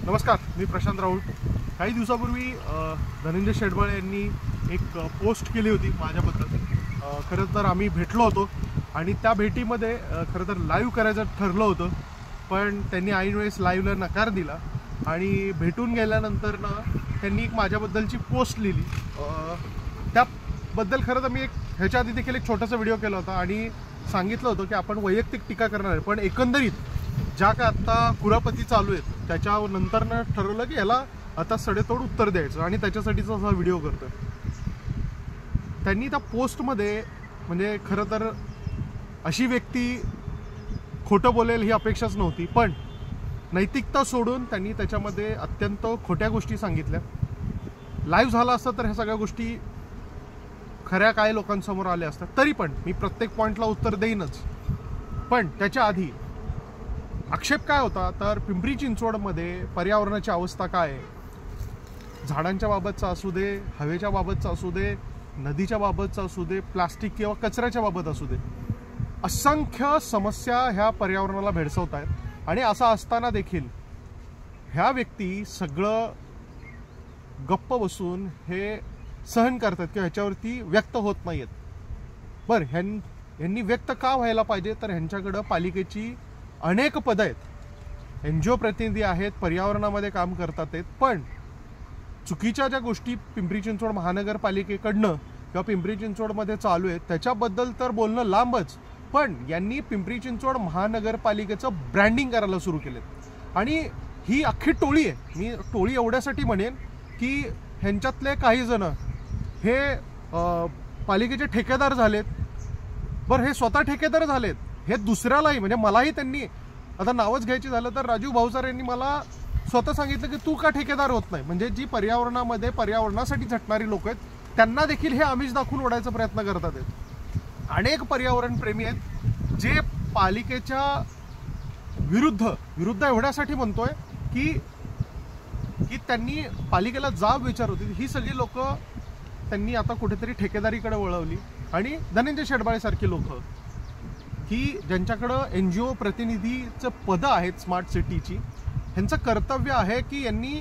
नमस्कार, मी प्रशांत राऊळ. काही दिवसापूर्वी धनंजय शेडबाळे यांनी एक पोस्ट केली होती माझ्याबद्दल. खरं तर आम्ही भेटलो होतो आणि त्या भेटीमध्ये खरं तर लाईव्ह करायचं ठरलं होतं, पण त्यांनी ऐनवेळेस लाईव्हला नकार दिला आणि भेटून गेल्यानंतर त्यांनी एक माझ्याबद्दलची पोस्ट लिहिली. त्याबद्दल खरं तर मी ह्याच्या आधी देखील एक छोटासा व्हिडिओ केला होता आणि सांगितलं होतं की आपण वैयक्तिक टीका करणार आहे, पण एकंदरीत ज्या काय आत्ता कुरापती चालू आहेत त्याच्यानंतरनं ठरवलं की याला आता सडेतोड उत्तर द्यायचं आणि त्याच्यासाठीचा हा व्हिडिओ करतोय. त्यांनी त्या पोस्टमध्ये म्हणजे खरं तर अशी व्यक्ती खोटं बोलेल ही अपेक्षाच नव्हती, पण नैतिकता सोडून त्यांनी त्याच्यामध्ये अत्यंत खोट्या गोष्टी सांगितल्या. लाईव्ह झाला असतं तर ह्या सगळ्या गोष्टी खऱ्या काय लोकांसमोर आल्या असतात. तरी पण मी प्रत्येक पॉईंटला उत्तर देईनच, पण त्याच्या आधी आक्षेप काय होता तर पिंपरी चिंचवडमध्ये पर्यावरणाची अवस्था काय आहे, झाडांच्या बाबतचा असू दे, हवेच्या बाबतचा असू दे, नदीच्या बाबतचा असू दे, प्लास्टिक किंवा कचऱ्याच्या बाबत असू दे, असंख्य समस्या ह्या पर्यावरणाला भेडसावत आहेत. आणि असं असताना देखील ह्या व्यक्ती सगळं गप्प बसून हे सहन करतात किंवा ह्याच्यावरती व्यक्त होत नाहीत. बरं, ह्यांनी व्यक्त का व्हायला पाहिजे तर ह्यांच्याकडं पालिकेची अनेक पदं आहेत, NGO प्रतिनिधी आहेत, पर्यावरणामध्ये काम करतात आहेत, पण चुकीच्या ज्या गोष्टी पिंपरी चिंचवड महानगरपालिकेकडनं किंवा पिंपरी चिंचवडमध्ये चालू आहेत त्याच्याबद्दल तर बोलणं लांबच, पण यांनी पिंपरी चिंचवड महानगरपालिकेचं ब्रँडिंग करायला सुरू केलेत. आणि ही अख्खी टोळी आहे. मी टोळी एवढ्यासाठी म्हणेन की ह्यांच्यातले काही जण हे पालिकेचे ठेकेदार झालेत. बरं, हे स्वतः ठेकेदार झालेत, हे दुसऱ्यालाही म्हणजे मलाही त्यांनी आता नावच घ्यायची झालं तर राजू भाऊसार यांनी मला स्वतः सांगितलं की तू का ठेकेदार होत नाही. म्हणजे जी पर्यावरणामध्ये पर्यावरणासाठी झटणारी लोक आहेत त्यांना देखील हे आमिष दाखवून ओढायचा प्रयत्न करतात आहेत. अनेक पर्यावरण प्रेमी आहेत जे पालिकेच्या विरुद्ध एवढ्यासाठी म्हणतोय की त्यांनी पालिकेला जाब विचार होती. ही सगळी लोक त्यांनी आता कुठेतरी ठेकेदारीकडे वळवली आणि धनंजय शेडबाळे सारखी लोक की ज्यांच्याकडं NGO प्रतिनिधीचं पदं आहेत स्मार्ट सिटीची, ह्यांचं कर्तव्य आहे की यांनी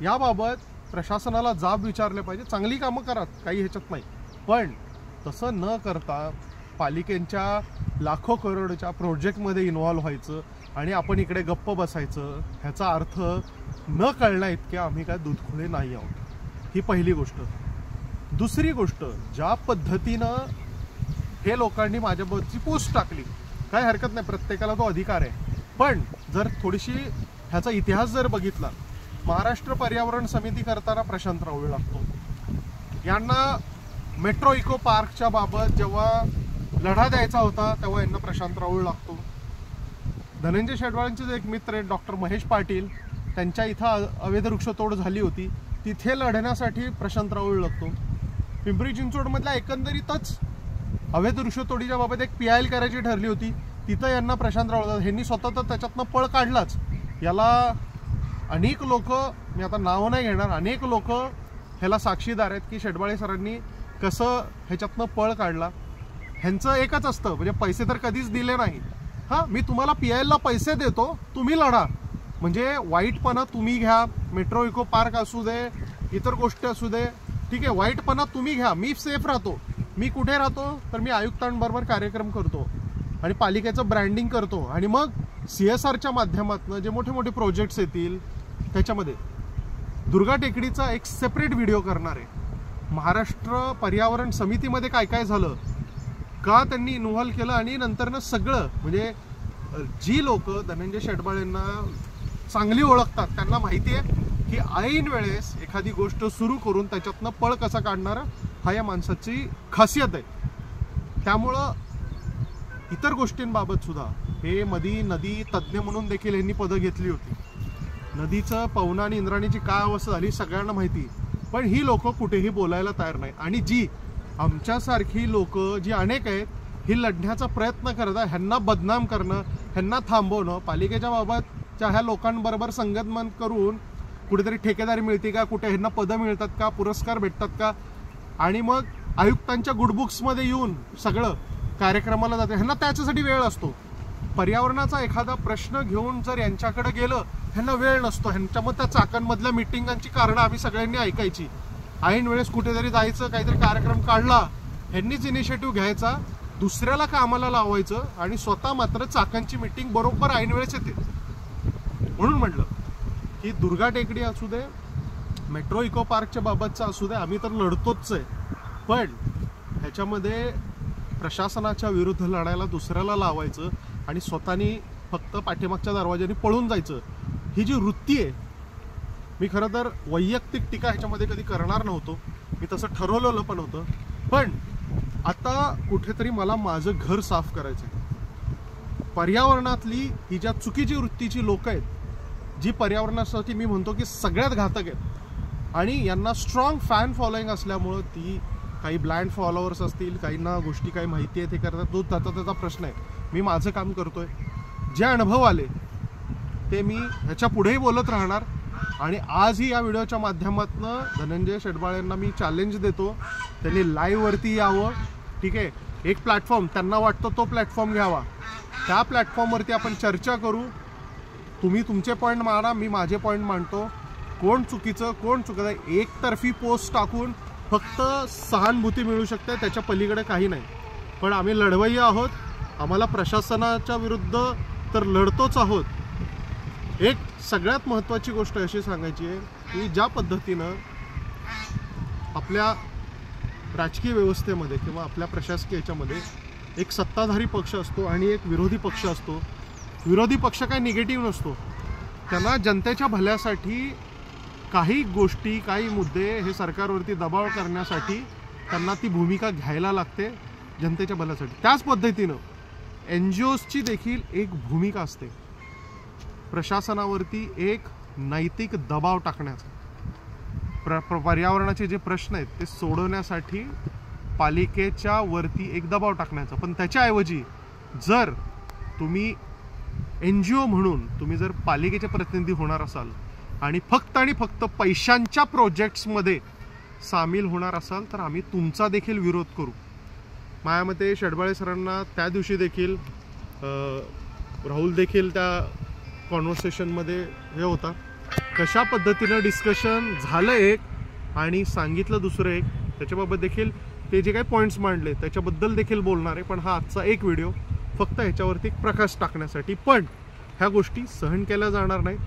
याबाबत प्रशासनाला जाब विचारले पाहिजे. चांगली कामं करा, काही ह्याच्यात नाही, पण तसं न करता पालिकेच्या लाखो करोडच्या प्रोजेक्टमध्ये इन्व्हॉल्व्ह व्हायचं आणि आपण इकडे गप्प बसायचं, ह्याचा अर्थ न कळण्या इतके आम्ही काय दूधखुळे नाही आहोत. ही पहिली गोष्ट. दुसरी गोष्ट, ज्या पद्धतीनं हे लोकांनी माझ्याबद्दलची पोस्ट टाकली, काय हरकत नाही, प्रत्येकाला तो अधिकार आहे, पण जर थोडीशी ह्याचा इतिहास जर बघितला, महाराष्ट्र पर्यावरण समिती करताना प्रशांत राऊळ लागतो. यांना मेट्रो इको पार्कच्या बाबत जेव्हा लढा द्यायचा होता तेव्हा यांना प्रशांत राऊळ लागतो. धनंजय शेडबाळेंचे एक मित्र आहेत डॉक्टर महेश पाटील, त्यांच्या इथं अवैध वृक्षतोड झाली होती, तिथे लढण्यासाठी प्रशांत राऊळ लागतो. पिंपरी चिंचवडमधल्या एकंदरीतच अवैध वृक्षतोडीच्या बाबत एक PIL करायची ठरली होती, तिथं यांना प्रशांत राऊळ, ह्यांनी स्वतः तर त्याच्यातनं पळ काढलाच. याला अनेक लोक, मी आता नाव नाही घेणार, अनेक लोक ह्याला साक्षीदार आहेत की शेडबाळे सरांनी कसं ह्याच्यातनं पळ काढला. ह्यांचं एकच असतं, म्हणजे पैसे तर कधीच दिले नाही. हां, मी तुम्हाला PILला पैसे देतो, तुम्ही लढा, म्हणजे वाईटपणा तुम्ही घ्या, मेट्रो इको पार्क असू दे, इतर गोष्टी असू दे, ठीक आहे, वाईटपणा तुम्ही घ्या, मी सेफ राहतो. मी कुठे राहतो तर मी आयुक्तांबरोबर कार्यक्रम करतो आणि पालिकेचं ब्रँडिंग करतो आणि मग CSRच्या माध्यमातून जे मोठे मोठे प्रोजेक्ट्स येतील त्याच्यामध्ये दुर्गा टेकडीचा एक सेपरेट व्हिडिओ करणार आहे. महाराष्ट्र पर्यावरण समितीमध्ये काय काय झालं, का त्यांनी इन्व्हॉल्व केलं आणि नंतरनं सगळं, म्हणजे जी लोक धनंजय शेडबाळेंना चांगली ओळखतात त्यांना माहिती आहे की ऐन वेळेस एखादी गोष्ट सुरू करून त्याच्यातनं पळ कसा काढणारा हा या माणसाची खासियत आहे. त्यामुळं इतर गोष्टींबाबत सुद्धा हे नदी तज्ज्ञ म्हणून देखील यांनी पदं घेतली होती. नदीचं पवना आणि इंद्राणीची काय अवस्था झाली सगळ्यांना माहिती, पण ही लोक कुठेही बोलायला तयार नाही. आणि जी आमच्यासारखी लोक जी अनेक आहेत ही लढण्याचा प्रयत्न करतात, ह्यांना बदनाम करणं, ह्यांना थांबवणं, पालिकेच्या बाबतच्या ह्या लोकांबरोबर संगनमत करून कुठेतरी ठेकेदारी मिळते का, कुठे ह्यांना पदं मिळतात का, पुरस्कार भेटतात का, आणि मग आयुक्तांच्या गुडबुक्समध्ये येऊन सगळं कार्यक्रमाला जाते. ह्यांना त्याच्यासाठी वेळ असतो. पर्यावरणाचा एखादा प्रश्न घेऊन जर यांच्याकडे गेलं, ह्यांना वेळ नसतो. ह्यांच्यामध्ये त्या चाकांमधल्या मिटिंगांची कारणं आम्ही सगळ्यांनी ऐकायची. ऐन वेळेस कुठेतरी जायचं, काहीतरी कार्यक्रम काढला, ह्यांनीच इनिशिएटिव्ह घ्यायचा, दुसऱ्याला कामाला लावायचं आणि स्वतः मात्र चाकांची मिटिंग बरोबर ऐन वेळेस येते. म्हणून म्हटलं की दुर्गा टेकडी असू दे, मेट्रो इको पार्कच्या बाबतचा असू दे, आम्ही तर लढतोच आहे, पण ह्याच्यामध्ये प्रशासनाच्या विरुद्ध लढायला दुसऱ्याला लावायचं आणि स्वतःनी फक्त पाठीमागच्या दरवाजाने पळून जायचं, ही जी वृत्ती आहे, मी खरं तर वैयक्तिक टीका ह्याच्यामध्ये कधी करणार नव्हतो. मी तसं ठरवलेलं पण होतं. पण आता कुठेतरी मला माझं घर साफ करायचं. पर्यावरणातली ही ज्या चुकीची वृत्तीची लोक आहेत, जी पर्यावरणासाठी मी म्हणतो की सगळ्यात घातक आहेत आणि यांना स्ट्रॉंग फॅन फॉलोईंग असल्यामुळं, ती काही ब्लाइंड फॉलोअर्स असतील, काहींना गोष्टी काही माहिती आहे ते करतात, तो त्याचा प्रश्न आहे. मी माझं काम करतोय, जे अनुभव आले ते मी ह्याच्या पुढेही बोलत राहणार. आणि आजही या व्हिडिओच्या माध्यमातून धनंजय शेडबाळेंना मी चॅलेंज देतो, त्यांनी लाईव्हवरती यावं. ठीक आहे, एक प्लॅटफॉर्म त्यांना वाटतो तो प्लॅटफॉर्म घ्यावा, त्या प्लॅटफॉर्मवरती आपण चर्चा करू. तुम्ही तुमचे पॉईंट मांडा, मी माझे पॉईंट मांडतो. कोण चुकीचं कोण चुकीचं, एकतर्फी पोस्ट टाकून फक्त सहानुभूती मिळू शकते, त्याच्या पलीकडे काही नाही. पण आम्ही लढवय्ये आहोत, आम्हाला प्रशासनाच्या विरुद्ध तर लढतोच आहोत. एक सगळ्यात महत्त्वाची गोष्ट अशी सांगायची आहे की ज्या पद्धतीनं आपल्या राजकीय व्यवस्थेमध्ये किंवा आपल्या प्रशासकीय याच्यामध्ये एक सत्ताधारी पक्ष असतो आणि एक विरोधी पक्ष असतो. विरोधी पक्ष काही निगेटिव्ह नसतो, त्यांना जनतेच्या भल्यासाठी काही गोष्टी, काही मुद्दे हे सरकारवरती दबाव करण्यासाठी त्यांना ती भूमिका घ्यायला लागते जनतेच्या भल्यासाठी. त्याच पद्धतीनं NGOsची देखील एक भूमिका असते, प्रशासनावरती एक नैतिक दबाव टाकण्याचा. पर्यावरणाचे जे प्रश्न आहेत ते सोडवण्यासाठी पालिकेच्या वरती एक दबाव टाकण्याचा. पण त्याच्याऐवजी जर तुम्ही NGO म्हणून तुम्ही जर पालिकेचे प्रतिनिधी होणार असाल आणि फक्त पैशांच्या प्रोजेक्ट्समध्ये सामील होणार असाल, तर आम्ही तुमचा देखील विरोध करू. माझ्या मते शेडबाळे सरांना त्या दिवशी देखील राहुल देखील त्या कॉन्व्हर्सेशनमध्ये हे होता. कशा पद्धतीनं डिस्कशन झालं एक आणि सांगितलं दुसरं एक, त्याच्याबाबत देखील ते जे काही पॉईंट्स मांडले त्याच्याबद्दल देखील बोलणार आहे. पण हा आजचा एक व्हिडिओ फक्त ह्याच्यावरती एक प्रकाश टाकण्यासाठी. पण ह्या गोष्टी सहन केल्या जाणार नाहीत.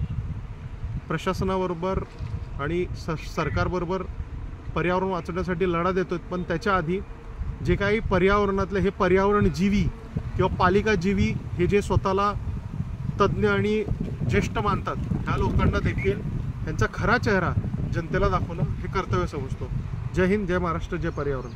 प्रशासनाबरोबर आणि सरकारबरोबर पर्यावरण वाचवण्यासाठी लढा देतोय, पण त्याच्या आधी जे काही पर्यावरणातले हे पर्यावरणजीवी किंवा पालिका जीवी हे जे स्वतःला तज्ज्ञ आणि ज्येष्ठ मानतात, ह्या लोकांना देखील त्यांचा खरा चेहरा जनतेला दाखवणं हे कर्तव्य समजतो. जय हिंद, जय महाराष्ट्र, जय पर्यावरण.